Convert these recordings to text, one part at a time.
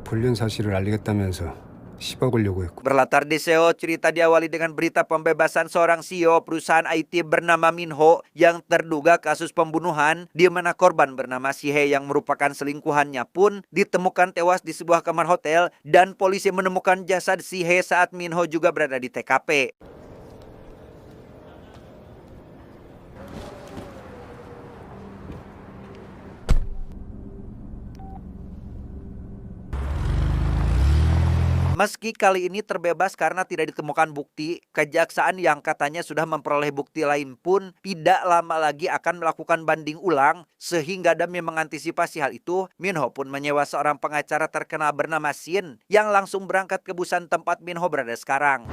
불륜 사실을 알리겠다면서 10억을 요구했고. Berlatar di Seoul, cerita diawali dengan berita pembebasan seorang CEO perusahaan IT bernama Min Ho yang terduga kasus pembunuhan, di mana korban bernama Si-hye yang merupakan selingkuhannya pun ditemukan tewas di sebuah kamar hotel dan polisi menemukan jasad Si-hye saat Min Ho juga berada di TKP. Meski kali ini terbebas karena tidak ditemukan bukti, kejaksaan yang katanya sudah memperoleh bukti lain pun tidak lama lagi akan melakukan banding ulang. Sehingga demi mengantisipasi hal itu, Min Ho pun menyewa seorang pengacara terkenal bernama Shin yang langsung berangkat ke Busan tempat Min Ho berada sekarang.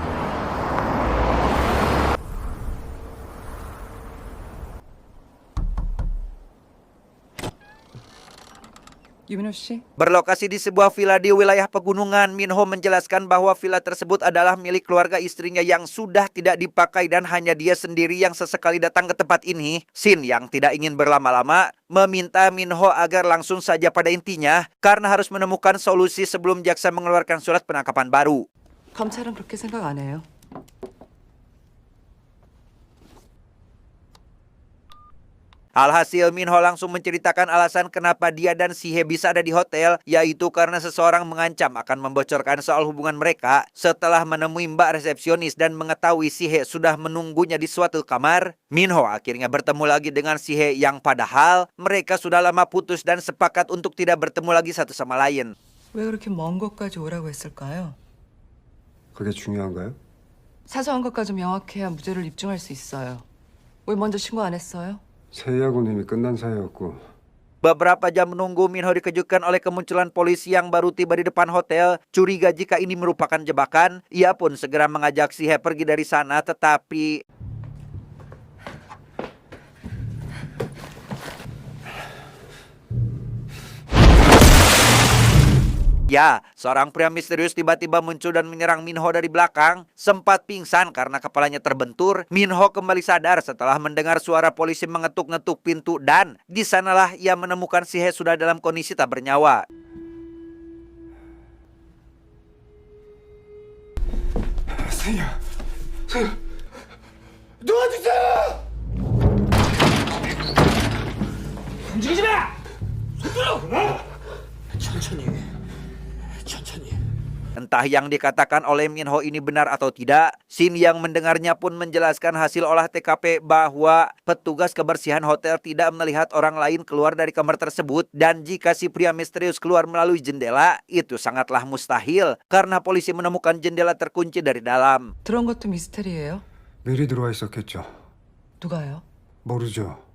유민호 씨? Berlokasi di sebuah villa di wilayah pegunungan, Min Ho menjelaskan bahwa villa tersebut adalah milik keluarga istrinya yang sudah tidak dipakai dan hanya dia sendiri yang sesekali datang ke tempat ini. Shin yang tidak ingin berlama-lama meminta Min Ho agar langsung saja pada intinya karena harus menemukan solusi sebelum jaksa mengeluarkan surat penangkapan baru. 검찰은 그렇게 생각 안 해요. Alhasil Min Ho langsung menceritakan alasan kenapa dia dan Si-hye bisa ada di hotel, yaitu karena seseorang mengancam akan membocorkan soal hubungan mereka. Setelah menemui mbak resepsionis dan mengetahui Si-hye sudah menunggunya di suatu kamar, Min Ho akhirnya bertemu lagi dengan Si-hye yang padahal mereka sudah lama putus dan sepakat untuk tidak bertemu lagi satu sama lain. 왜 그렇게 먼 곳까지 오라고 했을까요? 그게 중요한가요? 사소한 것까지 명확해야 무죄를 입증할 수 있어요. 왜 먼저 신고 안 했어요? 세희하고는 이미 끝난 사이였고. Beberapa jam menunggu, Min Ho dikejutkan oleh kemunculan polisi yang baru tiba di depan hotel. Curiga jika ini merupakan jebakan, ia pun segera mengajak Si-hye pergi dari sana, tetapi ya, seorang pria misterius tiba-tiba muncul dan menyerang Min Ho dari belakang. Sempat pingsan karena kepalanya terbentur, Min Ho kembali sadar setelah mendengar suara polisi mengetuk-ngetuk pintu dan di sanalah ia menemukan Si-hye sudah dalam kondisi tak bernyawa. 세희야, 세희야, 도와주세요! 움직이지 마! 손들어! 천천히. Entah yang dikatakan oleh Min Ho ini benar atau tidak, Shin yang mendengarnya pun menjelaskan hasil olah TKP bahwa petugas kebersihan hotel tidak melihat orang lain keluar dari kamar tersebut dan jika si pria misterius keluar melalui jendela, itu sangatlah mustahil karena polisi menemukan jendela terkunci dari dalam. 들어온 것도 미스테리예요. 미리 들어와 있었겠죠. 누가요? 모르죠.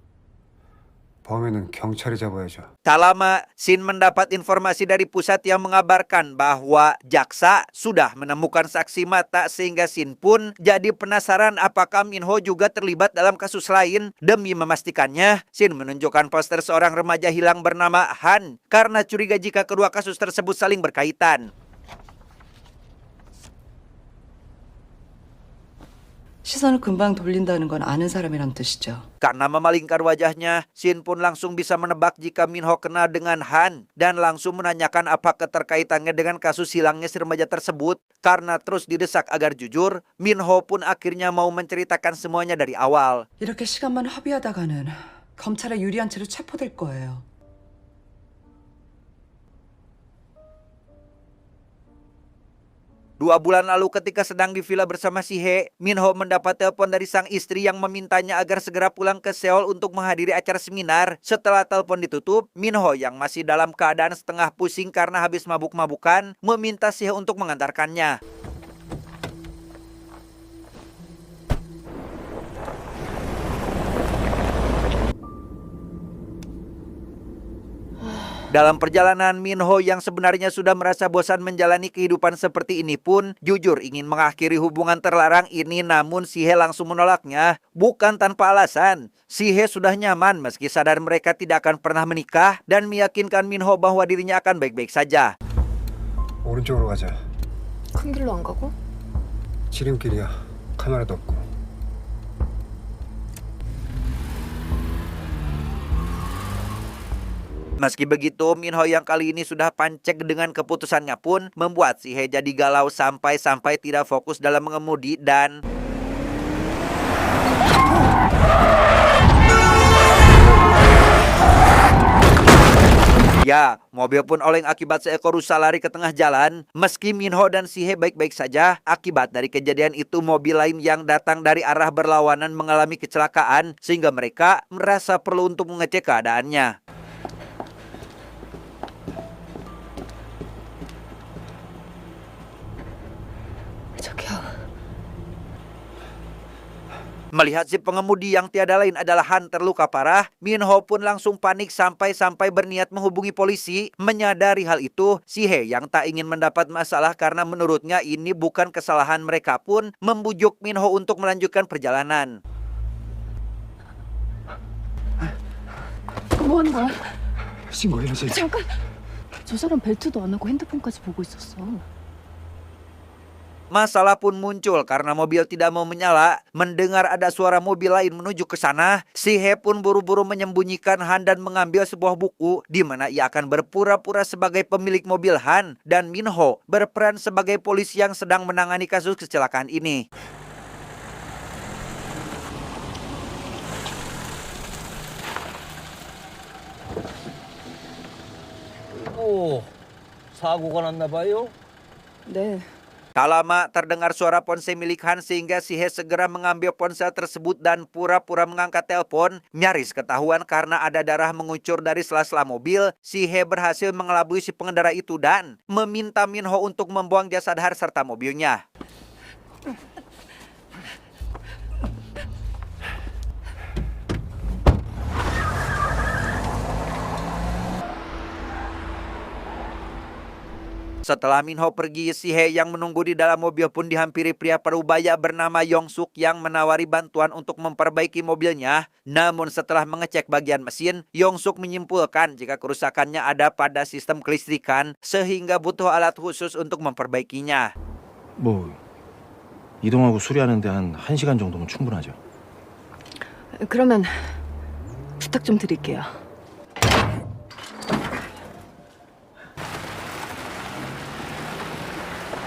범인은 경찰이 잡아야죠. Tak lama, Shin mendapat informasi dari pusat yang mengabarkan bahwa jaksa sudah menemukan saksi mata sehingga Shin pun jadi penasaran apakah Min Ho juga terlibat dalam kasus lain. Demi memastikannya, Shin menunjukkan poster seorang remaja hilang bernama Han karena curiga jika kedua kasus tersebut saling berkaitan. 시선을 금방 돌린다는 건 아는 사람이란 뜻이죠. Karena memalingkan wajahnya, Shin pun langsung bisa menebak jika Min Ho kenal dengan Han dan langsung menanyakan apa keterkaitannya dengan kasus hilangnya si remaja tersebut. Karena terus didesak agar jujur, Min Ho pun akhirnya mau menceritakan semuanya dari awal. 이렇게 시간만 허비하다가는 검찰에 유리한 채로 체포될 거예요. 2 bulan lalu ketika sedang di villa bersama Si-hye, Min Ho mendapat telepon dari sang istri yang memintanya agar segera pulang ke Seoul untuk menghadiri acara seminar. Setelah telepon ditutup, Min Ho yang masih dalam keadaan setengah pusing karena habis mabuk-mabukan, meminta Si-hye untuk mengantarkannya. Dalam perjalanan, Min Ho yang sebenarnya sudah merasa bosan menjalani kehidupan seperti ini pun jujur ingin mengakhiri hubungan terlarang ini, namun Si-hye langsung menolaknya. Bukan tanpa alasan, Si-hye sudah nyaman meski sadar mereka tidak akan pernah menikah dan meyakinkan Min Ho bahwa dirinya akan baik-baik saja. 오른쪽으로 가자. 큰 길로 안 가고? 지름길이야. 카메라도 없고. Meski begitu, Minho yang kali ini sudah pancek dengan keputusannya pun membuat si He jadi galau sampai tidak fokus dalam mengemudi dan ya, mobil pun oleng akibat seekor rusa lari ke tengah jalan. Meski Minho dan si He baik-baik saja, akibat dari kejadian itu mobil lain yang datang dari arah berlawanan mengalami kecelakaan sehingga mereka merasa perlu untuk mengecek keadaannya. 저기요. Melihat si pengemudi yang tiada lain adalah Han terluka parah, Minho pun langsung panik sampai berniat menghubungi polisi. Menyadari hal itu, si He yang tak ingin mendapat masalah karena menurutnya ini bukan kesalahan mereka pun membujuk Minho untuk melanjutkan perjalanan. 뭐 하는 거야? 신고해야지. 잠깐. 저 사람 벨트도 안 하고 핸드폰까지 보고 있었어. Masalah pun muncul karena mobil tidak mau menyala. Mendengar ada suara mobil lain menuju ke sana, si He pun buru-buru menyembunyikan Han dan mengambil sebuah buku di mana ia akan berpura-pura sebagai pemilik mobil Han dan Minho berperan sebagai polisi yang sedang menangani kasus kecelakaan ini. 오, 사고가 났나 봐요? 네. Tak lama terdengar suara ponsel milik Han sehingga si He segera mengambil ponsel tersebut dan pura-pura mengangkat telepon. Nyaris ketahuan karena ada darah mengucur dari sela-sela mobil, si He berhasil mengelabui si pengendara itu dan meminta Minho untuk membuang jasad Han serta mobilnya. Setelah Minho pergi, si He yang menunggu di dalam mobil pun dihampiri pria parubaya bernama Yong Suk yang menawari bantuan untuk memperbaiki mobilnya. Namun setelah mengecek bagian mesin, Yong Suk menyimpulkan jika kerusakannya ada pada sistem kelistrikan sehingga butuh alat khusus untuk memperbaikinya. 뭐 이동하고 수리하는데 한 1시간 정도면 충분하죠. 그러면 부탁 좀 드릴게요.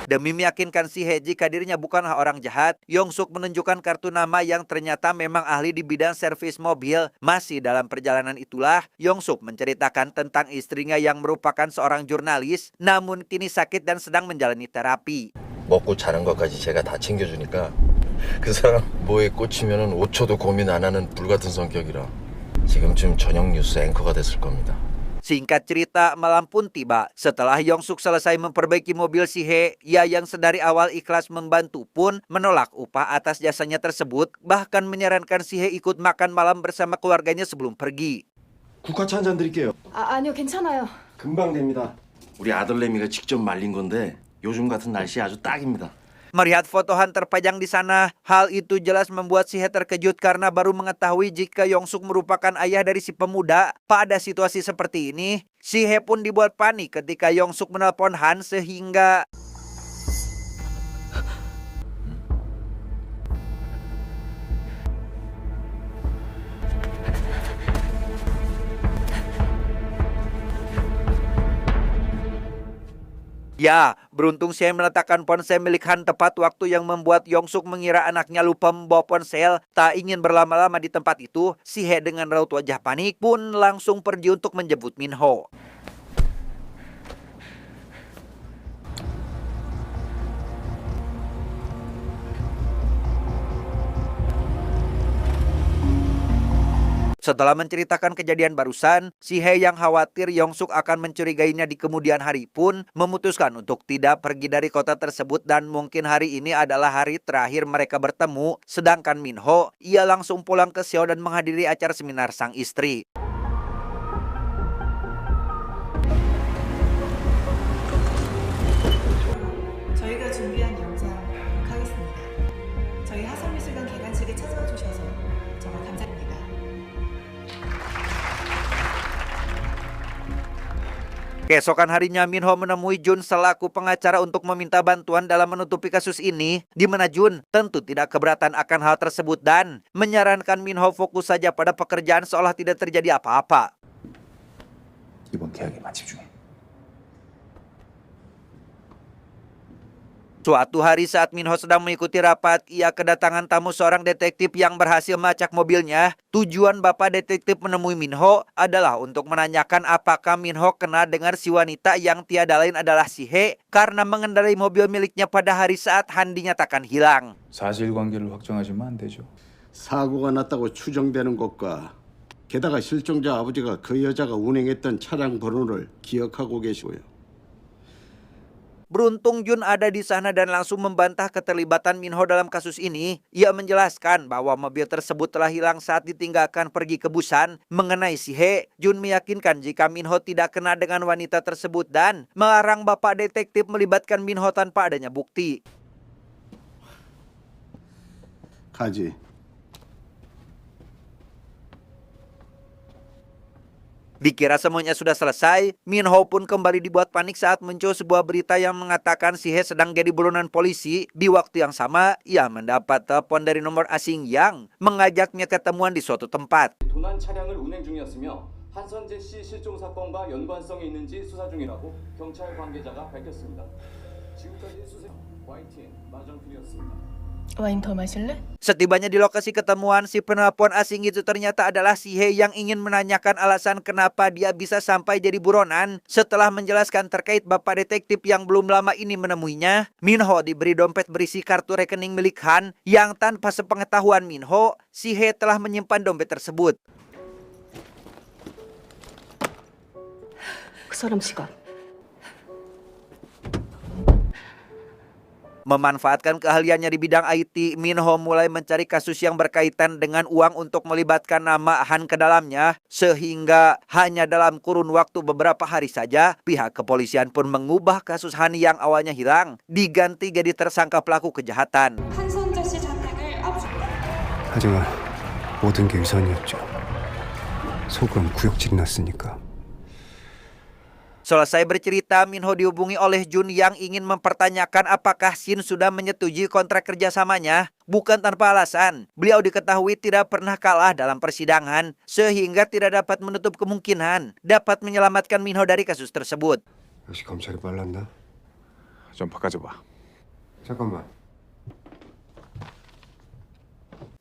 Demi meyakinkan si He jika dirinya bukanlah orang jahat, Yong Suk menunjukkan kartu nama yang ternyata memang ahli di bidang servis mobil. Masih dalam perjalanan itulah, Yong Suk menceritakan tentang istrinya yang merupakan seorang jurnalis, namun kini sakit dan sedang menjalani terapi. 먹고 자는 것까지 제가 다 챙겨주니까 그 사람 뭐에 꽂히면은 5초도 고민 안 하는 불같은 성격이라 지금쯤 저녁 뉴스 앵커가 됐을 겁니다. Singkat cerita, malam pun tiba. Setelah Yong Suk selesai memperbaiki mobil si He, ia yang sedari awal ikhlas membantu pun menolak upah atas jasanya tersebut, bahkan menyarankan si He ikut makan malam bersama keluarganya sebelum pergi. 국화차 한 잔 드릴게요. 아니요, 괜찮아요. 금방 됩니다. 우리 아들내미가 직접 말린 건데 요즘 같은 날씨에 아주 딱입니다. Melihat foto Han terpajang di sana, hal itu jelas membuat si He terkejut karena baru mengetahui jika Yong Suk merupakan ayah dari si pemuda. Pada situasi seperti ini, si He pun dibuat panik ketika Yong Suk menelpon Han sehingga ya, beruntung si He meletakkan ponsel milik Han tepat waktu yang membuat Yong Suk mengira anaknya lupa membawa ponsel. Tak ingin berlama-lama di tempat itu, si He dengan raut wajah panik pun langsung pergi untuk menjemput Minho. Setelah menceritakan kejadian barusan, si He yang khawatir Yong Suk akan mencurigainya di kemudian hari pun memutuskan untuk tidak pergi dari kota tersebut dan mungkin hari ini adalah hari terakhir mereka bertemu. Sedangkan Minho, ia langsung pulang ke Seoul dan menghadiri acara seminar sang istri. 저희가 준비한 영상 하겠습니다. 저희 하성미술관 개관식에 찾아와 주셔서 정말 감사합니다. Keesokan harinya Minho menemui Jun selaku pengacara untuk meminta bantuan dalam menutupi kasus ini, di mana Jun tentu tidak keberatan akan hal tersebut dan menyarankan Minho fokus saja pada pekerjaan seolah tidak terjadi apa-apa. 이번 계약에만 집중해. Suatu hari saat Minho sedang mengikuti rapat, ia kedatangan tamu seorang detektif yang berhasil melacak mobilnya. Tujuan Bapak detektif menemui Minho adalah untuk menanyakan apakah Minho kenal dengan si wanita yang tiada lain adalah si He karena mengendarai mobil miliknya pada hari saat Han dinyatakan hilang. 사실관계를 확정하시면 안 되죠. 사고가 났다고 추정되는 것과 게다가 실종자 아버지가 그 여자가 운행했던 차량 번호를 기억하고 계시고요. Beruntung Jun ada di sana dan langsung membantah keterlibatan Minho dalam kasus ini. Ia menjelaskan bahwa mobil tersebut telah hilang saat ditinggalkan pergi ke Busan. Mengenai si He, Jun meyakinkan jika Minho tidak kenal dengan wanita tersebut dan melarang Bapak detektif melibatkan Minho tanpa adanya bukti. 가지. Dikira semuanya sudah selesai, Minho pun kembali dibuat panik saat muncul sebuah berita yang mengatakan si He sedang jadi buronan polisi. Di waktu yang sama, ia mendapat telepon dari nomor asing yang mengajaknya ketemuan di suatu tempat. 도난 차량을 운행 중이었으며 한선재 씨 실종 사건과 연관성이 있는지 수사 중이라고 경찰 관계자가 밝혔습니다. 지금까지 수사 YTN 마정필이었습니다. 와인 더 마실래? Setibanya di lokasi ketemuan, si penelpon asing itu ternyata adalah si He yang ingin menanyakan alasan kenapa dia bisa sampai jadi buronan. Setelah menjelaskan terkait Bapak detektif yang belum lama ini menemuinya, Minho diberi dompet berisi kartu rekening milik Han yang tanpa sepengetahuan Minho, si He telah menyimpan dompet tersebut. 그 사람 지갑. Memanfaatkan keahliannya di bidang IT, Minho mulai mencari kasus yang berkaitan dengan uang untuk melibatkan nama Han ke dalamnya. Sehingga hanya dalam kurun waktu beberapa hari saja, pihak kepolisian pun mengubah kasus Han yang awalnya hilang, diganti jadi tersangka pelaku kejahatan. 한선재 씨 자택을 압수. 하지만 모든 게 위선이었죠. 속으론 구역질이 났으니까. Selesai bercerita, Minho dihubungi oleh Jun yang ingin mempertanyakan apakah Shin sudah menyetujui kontrak kerjasamanya. Bukan tanpa alasan, beliau diketahui tidak pernah kalah dalam persidangan, sehingga tidak dapat menutup kemungkinan dapat menyelamatkan Minho dari kasus tersebut. 역시 검찰이 빨랐나? 좀 바꿔줘봐. 잠깐만.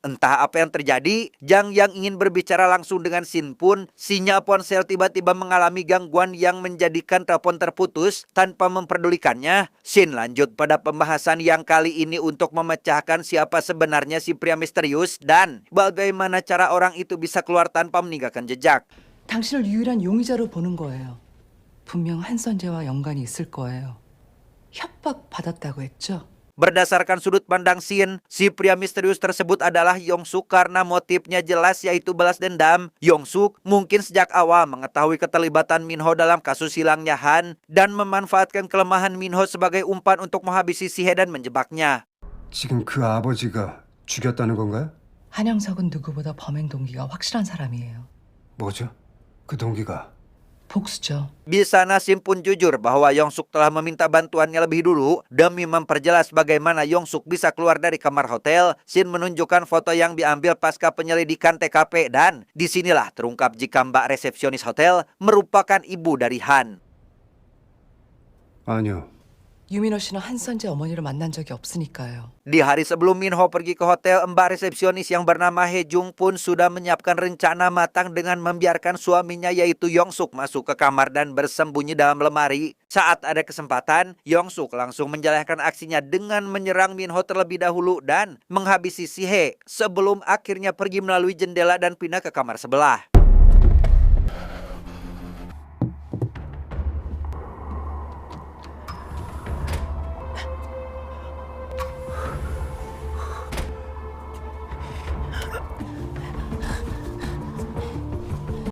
Entah apa yang terjadi, Jang yang ingin berbicara langsung dengan Shin pun, sinyal ponsel tiba-tiba mengalami gangguan yang menjadikan telepon terputus. Tanpa memperdulikannya, Shin lanjut pada pembahasan yang kali ini untuk memecahkan siapa sebenarnya si pria misterius dan bagaimana cara orang itu bisa keluar tanpa meninggalkan jejak. 당신을 유일한 용의자로 보는 거예요. 분명 한선재와 연관이 있을 거예요. 협박 받았다고 했죠? Berdasarkan sudut pandang Shin, si pria misterius tersebut adalah Yong-suk karena motifnya jelas yaitu balas dendam. Yong-suk mungkin sejak awal mengetahui keterlibatan Minho dalam kasus hilangnya Han dan memanfaatkan kelemahan Minho sebagai umpan untuk menghabisi si He dan menjebaknya. 지금 그 아버지가 죽였다는 건가요? 한영석은 누구보다 범행 동기가 확실한 사람이에요. 뭐죠? 그 동기가? 복수죠. Di sana Shin pun jujur bahwa Yong-suk telah meminta bantuannya lebih dulu demi memperjelas bagaimana Yong-suk bisa keluar dari kamar hotel. Shin menunjukkan foto yang diambil pasca penyelidikan TKP dan disinilah terungkap jika Mbak resepsionis hotel merupakan ibu dari Han. 아니요. 유민호 씨는 한선재 어머니를 만난 적이 없으니까요. Di hari sebelum Minho pergi ke hotel, Mbak resepsionis yang bernama He Jung pun sudah menyiapkan rencana matang dengan membiarkan suaminya yaitu Yong-suk masuk ke kamar dan bersembunyi dalam lemari. Saat ada kesempatan, Yong-suk langsung menjalankan aksinya dengan menyerang Minho terlebih dahulu dan menghabisi si He sebelum akhirnya pergi melalui jendela dan pindah ke kamar sebelah.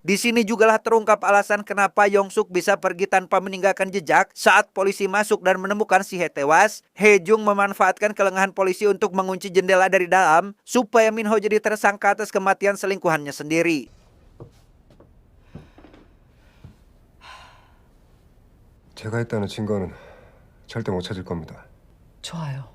Di sini jugalah terungkap alasan kenapa Yong-suk bisa pergi tanpa meninggalkan jejak. Saat polisi masuk dan menemukan si He tewas, He Jung memanfaatkan kelengahan polisi untuk mengunci jendela dari dalam supaya Minho jadi tersangka atas kematian selingkuhannya sendiri. 제가 했다는 증거는 절대 못 찾을 겁니다. 좋아요.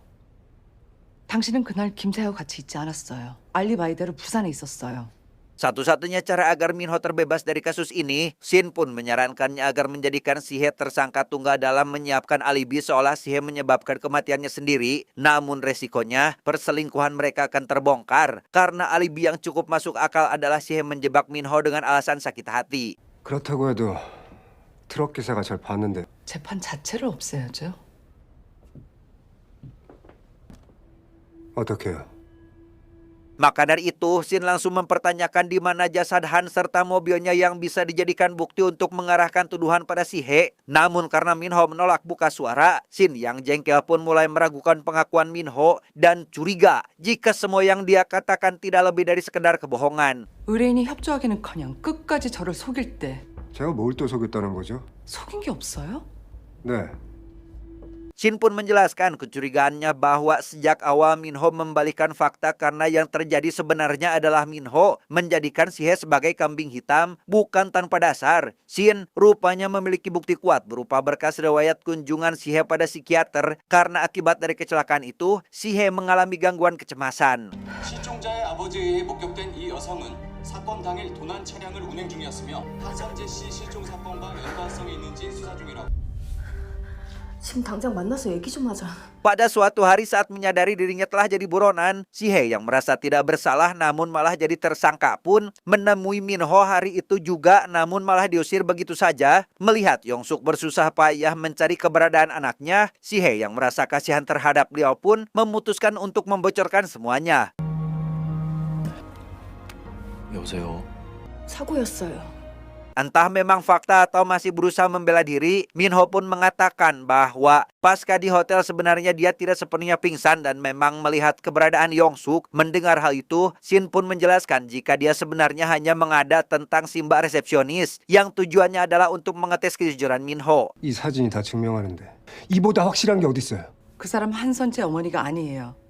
당신은 그날 김태하고 같이 있지 않았어요. 알리바이대로 부산에 있었어요. Satu-satunya cara agar Minho terbebas dari kasus ini, Shin pun menyarankannya agar menjadikan Sihe tersangka tunggal dalam menyiapkan alibi seolah Sihe menyebabkan kematiannya sendiri. Namun resikonya, perselingkuhan mereka akan terbongkar karena alibi yang cukup masuk akal adalah Sihe menjebak Minho dengan alasan sakit hati. 그렇다고 해도 트럭 기사가 절 봤는데 재판 자체를 없애야죠. 어떻게요? Maka dari itu, Shin langsung mempertanyakan di mana jasad Han serta mobilnya yang bisa dijadikan bukti untuk mengarahkan tuduhan pada Sihe. Namun karena Minho menolak buka suara, Shin yang jengkel pun mulai meragukan pengakuan Minho dan curiga jika semua yang dia katakan tidak lebih dari sekedar kebohongan. 의뢰인이 협조하기는커녕 끝까지 저를 속일 때 제가 뭘 또 속였다는 거죠? 속인 게 없어요? 네. Shin pun menjelaskan kecurigaannya bahwa sejak awal Minho membalikan fakta karena yang terjadi sebenarnya adalah Minho menjadikan Sihe sebagai kambing hitam bukan tanpa dasar. Shin rupanya memiliki bukti kuat berupa berkas riwayat kunjungan Sihe pada psikiater karena akibat dari kecelakaan itu Sihe mengalami gangguan kecemasan. 실종자의 아버지에 의해 목격된 이 여성은 사건 당일 도난 차량을 운행 중이었으며 한선재 씨 실종 사건과 연관성이 있는지 수사 중이라고. 지금 당장 만나서 얘기 좀 하자. Pada suatu hari saat menyadari dirinya telah jadi buronan, Sihe yang merasa tidak bersalah namun malah jadi tersangka pun menemui Minho hari itu juga namun malah diusir begitu saja. Melihat Yongsuk bersusah payah mencari keberadaan anaknya, Sihe yang merasa kasihan terhadap beliau pun memutuskan untuk membocorkan semuanya. 여보세요. 사고였어요. Entah memang fakta atau masih berusaha membela diri, Minho pun mengatakan bahwa pasca di hotel sebenarnya dia tidak sepenuhnya pingsan dan memang melihat keberadaan Yongsuk. Mendengar hal itu, Shin pun menjelaskan jika dia sebenarnya hanya mengada tentang si mbak resepsionis yang tujuannya adalah untuk mengetes kejujuran Minho. 이 사진이 다 증명하는데 이보다 확실한 게 어디 있어요? 그 사람 한선재 어머니가 아니에요.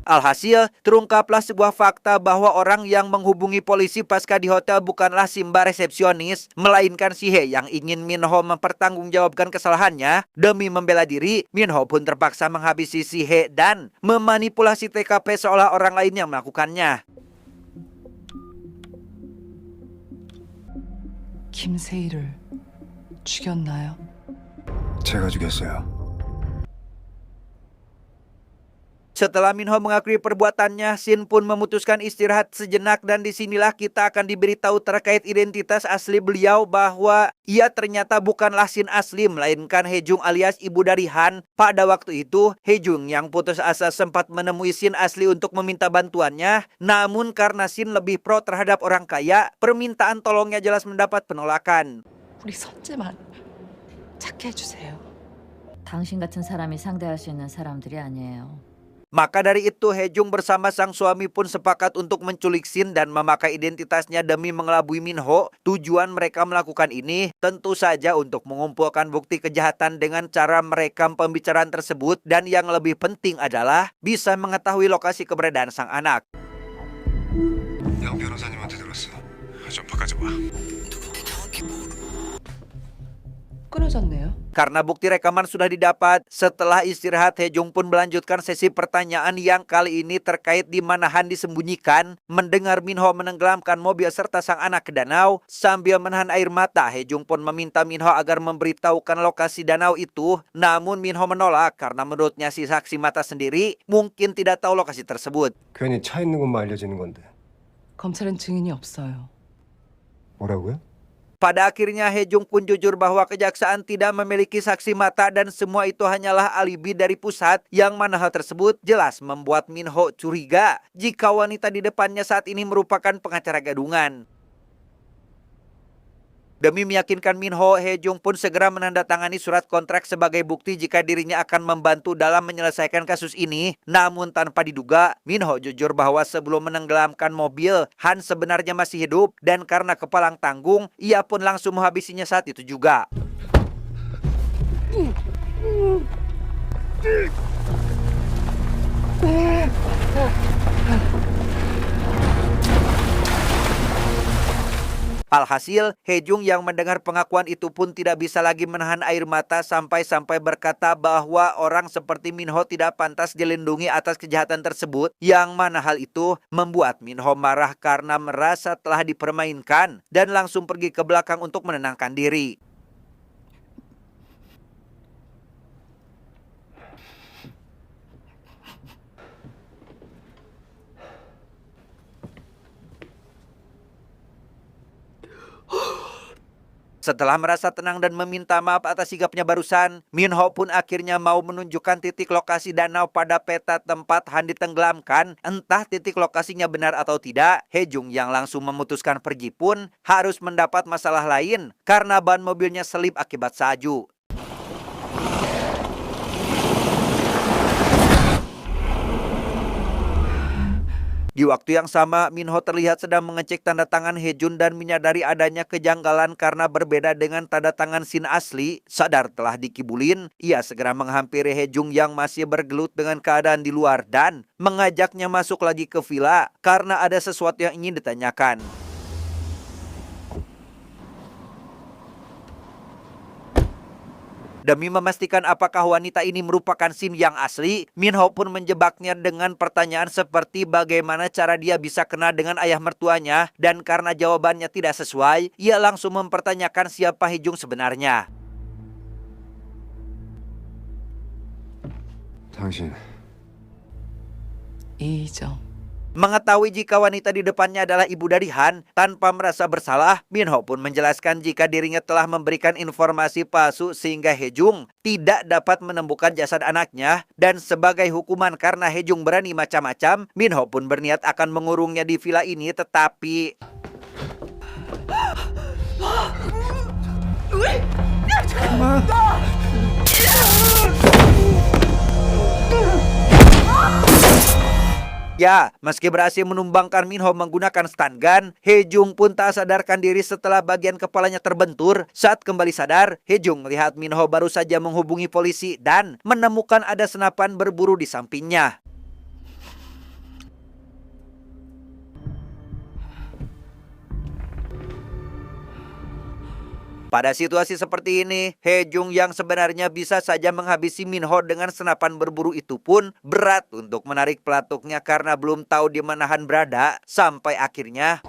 Alhasil, terungkaplah sebuah fakta bahwa orang yang menghubungi polisi pasca di hotel bukanlah si mbak resepsionis, melainkan Sihe yang ingin Minho mempertanggungjawabkan kesalahannya. Demi membela diri, Minho pun terpaksa menghabisi Sihe dan memanipulasi TKP seolah orang lain yang melakukannya. 김세희를 죽였나요? 제가 죽였어요. Setelah Minho mengakui perbuatannya, Shin pun memutuskan istirahat sejenak dan disinilah kita akan diberitahu terkait identitas asli beliau bahwa ia ternyata bukanlah Shin asli melainkan Hejung alias ibu dari Han. Pada waktu itu, Hejung yang putus asa sempat menemui Shin asli untuk meminta bantuannya. Namun karena Shin lebih pro terhadap orang kaya, permintaan tolongnya jelas mendapat penolakan. 우리 선재만 찾게 해주세요. 당신 같은 사람이 상대할 수 있는 사람들이 아니에요. Maka dari itu Hejung bersama sang suami pun sepakat untuk menculik Shin dan memakai identitasnya demi mengelabui Minho. Tujuan mereka melakukan ini tentu saja untuk mengumpulkan bukti kejahatan dengan cara merekam pembicaraan tersebut dan yang lebih penting adalah bisa mengetahui lokasi keberadaan sang anak. 양 변호사님한테 들었어. 좀 바꿔줘봐. 끊어졌네요. Karena bukti rekaman sudah didapat, setelah istirahat Hejung pun melanjutkan sesi pertanyaan yang kali ini terkait di mana Han disembunyikan. Mendengar Minho menenggelamkan mobil serta sang anak ke danau, sambil menahan air mata, Hejung pun meminta Minho agar memberitahukan lokasi danau itu. Namun Minho menolak karena menurutnya si saksi mata sendiri mungkin tidak tahu lokasi tersebut. 괜히 차 있는 것만 알려지는 건데. 검찰은 증인이 없어요. 뭐라고요? Pada akhirnya Hejung pun jujur bahwa kejaksaan tidak memiliki saksi mata dan semua itu hanyalah alibi dari pusat, yang mana hal tersebut jelas membuat Minho curiga jika wanita di depannya saat ini merupakan pengacara gadungan. Demi meyakinkan Minho, Hejung pun segera menandatangani surat kontrak sebagai bukti jika dirinya akan membantu dalam menyelesaikan kasus ini. Namun tanpa diduga, Minho jujur bahwa sebelum menenggelamkan mobil, Han sebenarnya masih hidup dan karena kepalang tanggung, ia pun langsung menghabisinya saat itu juga. Alhasil, Hejung yang mendengar pengakuan itu pun tidak bisa lagi menahan air mata sampai-sampai berkata bahwa orang seperti Minho tidak pantas dilindungi atas kejahatan tersebut, yang mana hal itu membuat Minho marah karena merasa telah dipermainkan dan langsung pergi ke belakang untuk menenangkan diri. Setelah merasa tenang dan meminta maaf atas sikapnya barusan, Minho pun akhirnya mau menunjukkan titik lokasi danau pada peta tempat Han ditenggelamkan. Entah titik lokasinya benar atau tidak, Hejung yang langsung memutuskan pergi pun harus mendapat masalah lain karena ban mobilnya selip akibat salju. Di waktu yang sama, Minho terlihat sedang mengecek tanda tangan Hejun dan menyadari adanya kejanggalan karena berbeda dengan tanda tangan Shin asli. Sadar telah dikibulin, ia segera menghampiri Hejung yang masih bergelut dengan keadaan di luar dan mengajaknya masuk lagi ke villa karena ada sesuatu yang ingin ditanyakan. Demi memastikan apakah wanita ini merupakan Shin yang asli, Minho pun menjebaknya dengan pertanyaan seperti bagaimana cara dia bisa kenal dengan ayah mertuanya, dan karena jawabannya tidak sesuai, ia langsung mempertanyakan siapa Hejung sebenarnya. 당신 이희정. Mengetahui jika wanita di depannya adalah ibu dari Han, tanpa merasa bersalah, Minho pun menjelaskan jika dirinya telah memberikan informasi palsu sehingga Hejung tidak dapat menemukan jasad anaknya, dan sebagai hukuman karena Hejung berani macam-macam, Minho pun berniat akan mengurungnya di villa ini, tetapi ya, meski berhasil menumbangkan Minho menggunakan stun gun, Hejung pun tak sadarkan diri setelah bagian kepalanya terbentur. Saat kembali sadar, Hejung melihat Minho baru saja menghubungi polisi dan menemukan ada senapan berburu di sampingnya. Pada situasi seperti ini, Hejung yang sebenarnya bisa saja menghabisi Minho dengan senapan berburu itu pun berat untuk menarik pelatuknya karena belum tahu di mana Han berada, sampai akhirnya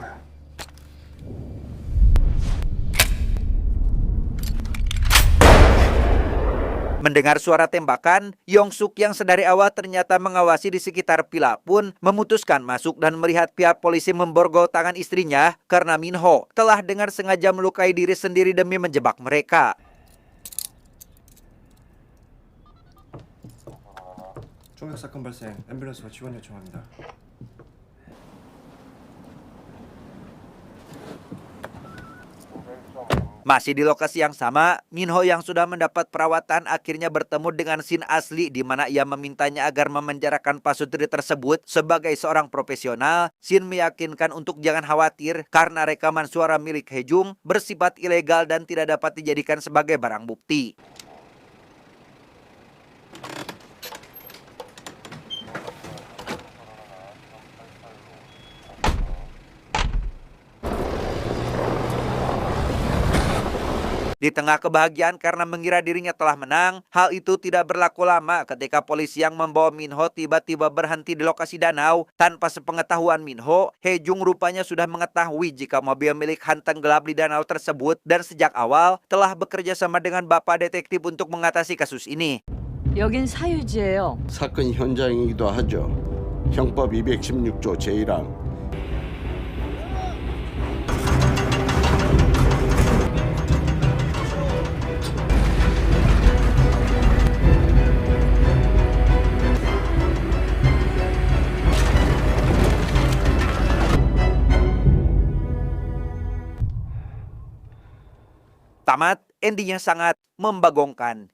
mendengar suara tembakan. Yong Suk yang sedari awal ternyata mengawasi di sekitar villa pun memutuskan masuk dan melihat pihak polisi memborgol tangan istrinya karena Minho telah dengan sengaja melukai diri sendiri demi menjebak mereka. 총격 사건 발생, 앰뷸런스와 지원 요청합니다. Masih di lokasi yang sama, Minho yang sudah mendapat perawatan akhirnya bertemu dengan Shin asli, di mana ia memintanya agar memenjarakan pasutri tersebut. Sebagai seorang profesional, Shin meyakinkan untuk jangan khawatir karena rekaman suara milik Hejung bersifat ilegal dan tidak dapat dijadikan sebagai barang bukti. Di tengah kebahagiaan karena mengira dirinya telah menang, hal itu tidak berlaku lama ketika polisi yang membawa Minho tiba-tiba berhenti di lokasi danau. Tanpa sepengetahuan Minho, Hejung rupanya sudah mengetahui jika mobil milik Han tenggelam di danau tersebut dan sejak awal telah bekerja sama dengan bapak detektif untuk mengatasi kasus ini. 여긴 사유지예요. 사건 현장이기도 하죠. 형법 216조 제1항. Tamat, endingnya sangat membagongkan.